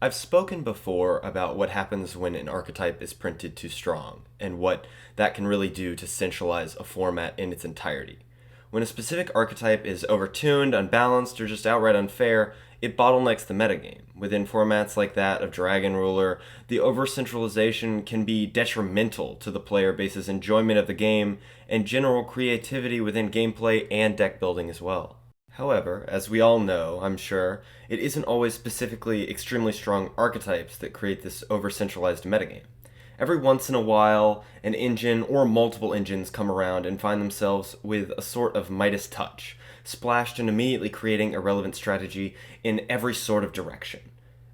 I've spoken before about what happens when an archetype is printed too strong, and what that can really do to centralize a format in its entirety. When a specific archetype is overtuned, unbalanced, or just outright unfair, it bottlenecks the metagame. Within formats like that of Dragon Ruler, the over-centralization can be detrimental to the player base's enjoyment of the game and general creativity within gameplay and deck building as well. However, as we all know, I'm sure, it isn't always specifically extremely strong archetypes that create this over-centralized metagame. Every once in a while, an engine or multiple engines come around and find themselves with a sort of Midas touch, splashed and immediately creating a relevant strategy in every sort of direction.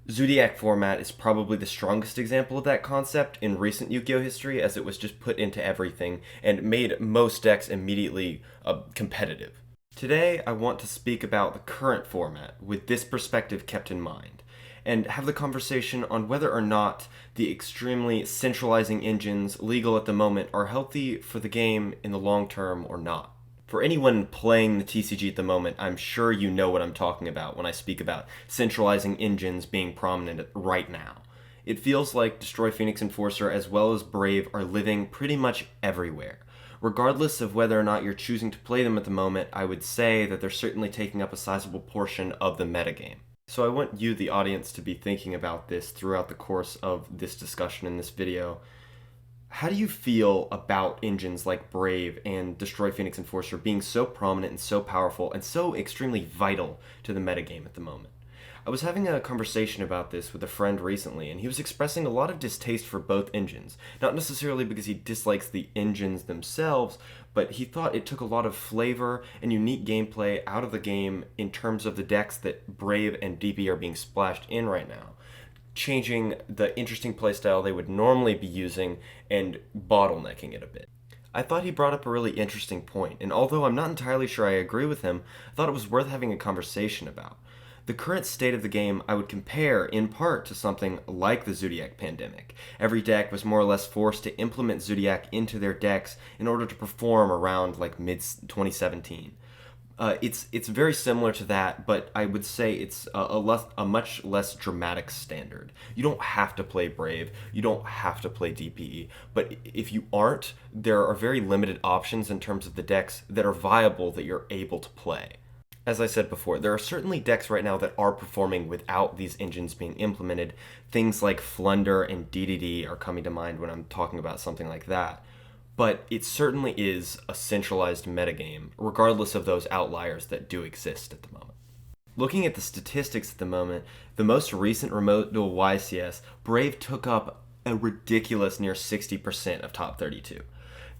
Zodiac format is probably the strongest example of that concept in recent Yu-Gi-Oh history, as it was just put into everything and made most decks immediately competitive. Today, I want to speak about the current format with this perspective kept in mind, and have the conversation on whether or not the extremely centralizing engines legal at the moment are healthy for the game in the long term or not. For anyone playing the TCG at the moment, I'm sure you know what I'm talking about when I speak about centralizing engines being prominent right now. It feels like Destroy Phoenix Enforcer as well as Brave are living pretty much everywhere. Regardless of whether or not you're choosing to play them at the moment, I would say that they're certainly taking up a sizable portion of the metagame. So I want you, the audience, to be thinking about this throughout the course of this discussion in this video. How do you feel about engines like Brave and Destroy Phoenix Enforcer being so prominent and so powerful and so extremely vital to the metagame at the moment? I was having a conversation about this with a friend recently, and he was expressing a lot of distaste for both engines. Not necessarily because he dislikes the engines themselves, but he thought it took a lot of flavor and unique gameplay out of the game in terms of the decks that Brave and DP are being splashed in right now, changing the interesting playstyle they would normally be using and bottlenecking it a bit. I thought he brought up a really interesting point, and although I'm not entirely sure I agree with him, I thought it was worth having a conversation about. The current state of the game I would compare in part to something like the Zodiac pandemic. Every deck was more or less forced to implement Zodiac into their decks in order to perform around like mid 2017. It's very similar to that, but I would say it's a much less dramatic standard. You don't have to play Brave, you don't have to play DPE, but if you aren't, there are very limited options in terms of the decks that are viable that you're able to play. As I said before, there are certainly decks right now that are performing without these engines being implemented. Things like Flunder and DDD are coming to mind when I'm talking about something like that. But it certainly is a centralized metagame, regardless of those outliers that do exist at the moment. Looking at the statistics at the moment, the most recent remote duel YCS, Brave took up a ridiculous near 60% of top 32.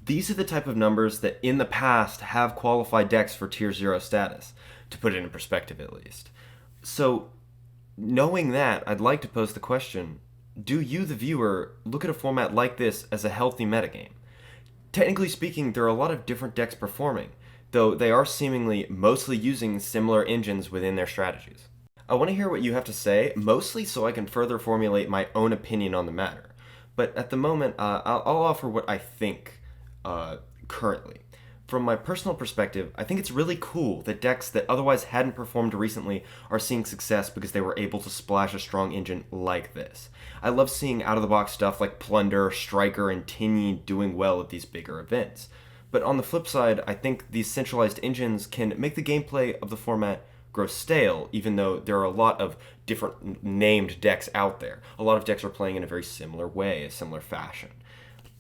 These are the type of numbers that in the past have qualified decks for Tier 0 status, to put it in perspective at least. So, knowing that, I'd like to pose the question, do you, the viewer, look at a format like this as a healthy metagame? Technically speaking, there are a lot of different decks performing, though they are seemingly mostly using similar engines within their strategies. I want to hear what you have to say, mostly so I can further formulate my own opinion on the matter. But at the moment, I'll offer what I think currently. From my personal perspective, I think it's really cool that decks that otherwise hadn't performed recently are seeing success because they were able to splash a strong engine like this. I love seeing out-of-the-box stuff like Plunder, Striker, and Tinny doing well at these bigger events. But on the flip side, I think these centralized engines can make the gameplay of the format grow stale, even though there are a lot of different named decks out there. A lot of decks are playing in a very similar way, a similar fashion.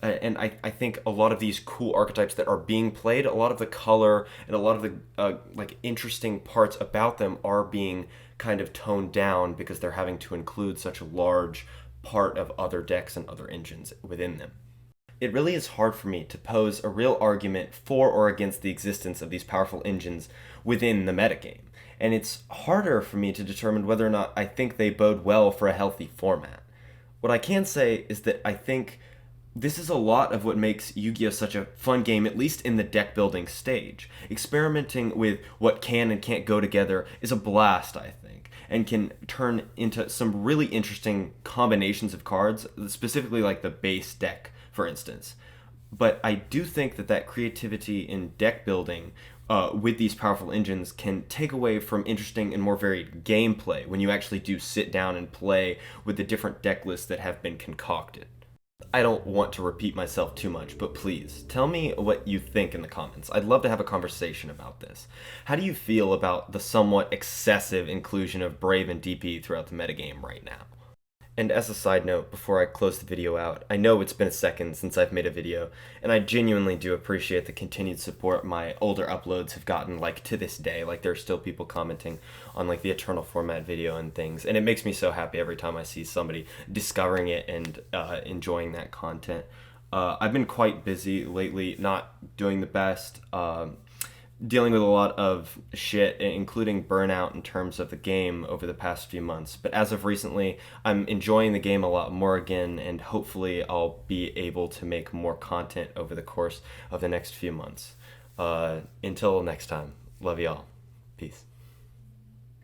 And I think a lot of these cool archetypes that are being played, a lot of the color and a lot of the interesting parts about them are being kind of toned down because they're having to include such a large part of other decks and other engines within them. It really is hard for me to pose a real argument for or against the existence of these powerful engines within the metagame, and it's harder for me to determine whether or not I think they bode well for a healthy format. What I can say is that I think this is a lot of what makes Yu-Gi-Oh! Such a fun game, at least in the deck building stage. Experimenting with what can and can't go together is a blast, I think, and can turn into some really interesting combinations of cards, specifically like the base deck, for instance. But I do think that creativity in deck building with these powerful engines can take away from interesting and more varied gameplay when you actually do sit down and play with the different deck lists that have been concocted. I don't want to repeat myself too much, but please tell me what you think in the comments. I'd love to have a conversation about this. How do you feel about the somewhat excessive inclusion of Brave and DP throughout the metagame right now? And as a side note, before I close the video out, I know it's been a second since I've made a video, and I genuinely do appreciate the continued support my older uploads have gotten, like, to this day. Like, there are still people commenting on, like, the Eternal Format video and things, and it makes me so happy every time I see somebody discovering it and enjoying that content. I've been quite busy lately, not doing the best, dealing with a lot of shit, including burnout in terms of the game over the past few months. But as of recently, I'm enjoying the game a lot more again, and hopefully I'll be able to make more content over the course of the next few months. Until next time, love y'all. Peace.